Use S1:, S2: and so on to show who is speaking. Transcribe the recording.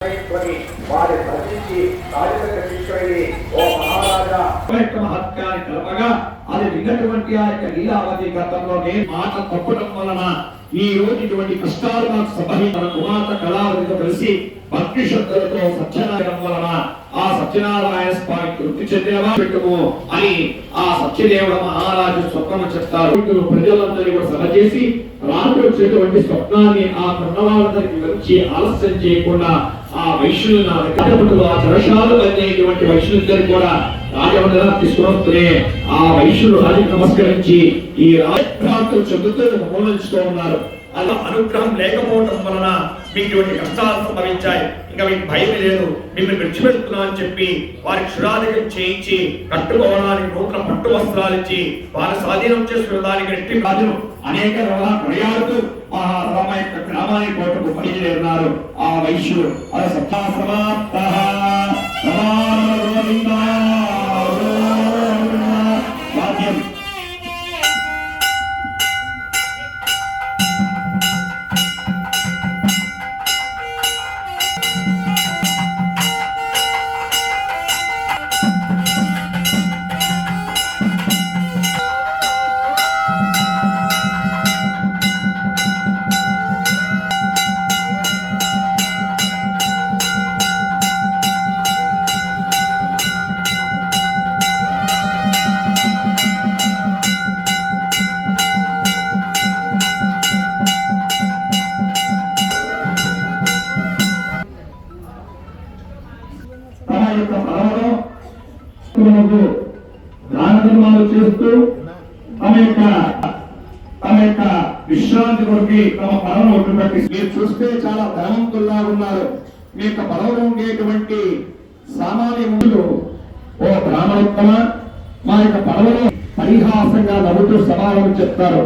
S1: వారి రచించి రాజకీయ శిష్యుడి ఓ మహారాజా మహత్యాన్ని కలపగా అది విన్నటువంటి ఆ యొక్క లీలావతి గతంలోనే మాట తప్పడం వలన ఈ రోజు ఇటువంటి కష్టాలు నాకు సంభవించిన కుమార్తె కళావతితో కలిసి భక్తి శ్రద్ధలతో సత్యనారాయణ వలన ఆ సత్యనారాయణ స్వామి తృప్తి చెందినవా పెట్టుము అని ఆ సత్యదేవుడు మహారాజు స్వప్నం చెప్తారు. ప్రజలందరినీ కూడా సభ చేసి రాత్రి వచ్చేటువంటి స్వప్నాన్ని ఆ కన్నవాళ్ళందరికీ వచ్చి ఆలస్యం చేయకుండా ఆ వైశ్యులు ఆ చరశాలు అనేటువంటి వైశ్యులందరూ కూడా రాజమండ్రి తీసుకుని ఆ వైశ్యులు రాజుకు నమస్కరించి ఈ రాజభ్రాంతులు చెందుతూ మోహనిస్తూ ఉన్నారు. అలా అనుగ్రహం లేకపోవడం వలన మీకు ఇటువంటి కష్టాలు సంభవించాయి, ఇంకా మీకు భయం లేదు, మిమ్మల్ని విడిచిపెడుతున్నా అని చెప్పి వారి క్షురాధికం చేయించి కట్టుకోవడానికి నూతన పట్టు వస్త్రాలు ఇచ్చి వారి స్వాధీనం చేసుకునేదానికి రెట్టి రాజును అనేక కొనియాడుతూ ఆ రామ యొక్క గ్రామానికి కోటకు బయలుదేరున్నారు ఆ వైశ్యులు. అది సత్తా సమాప్త వాద్యం దాన ధర్మాలు చేస్తూ తమ యొక్క విశ్రాంతి కొరికి తమ పడవను ఒట్టుబట్టి మీరు చూస్తే చాలా ధనవంతుల్లా ఉన్నారు. మీ యొక్క పడవలో ఉండేటువంటి సామాన్య ముందు ఓ బ్రాహ్మణోత్తమ మా యొక్క పడవలో పరిహాసంగా నవ్వుతూ సమాధానం చెప్తారు.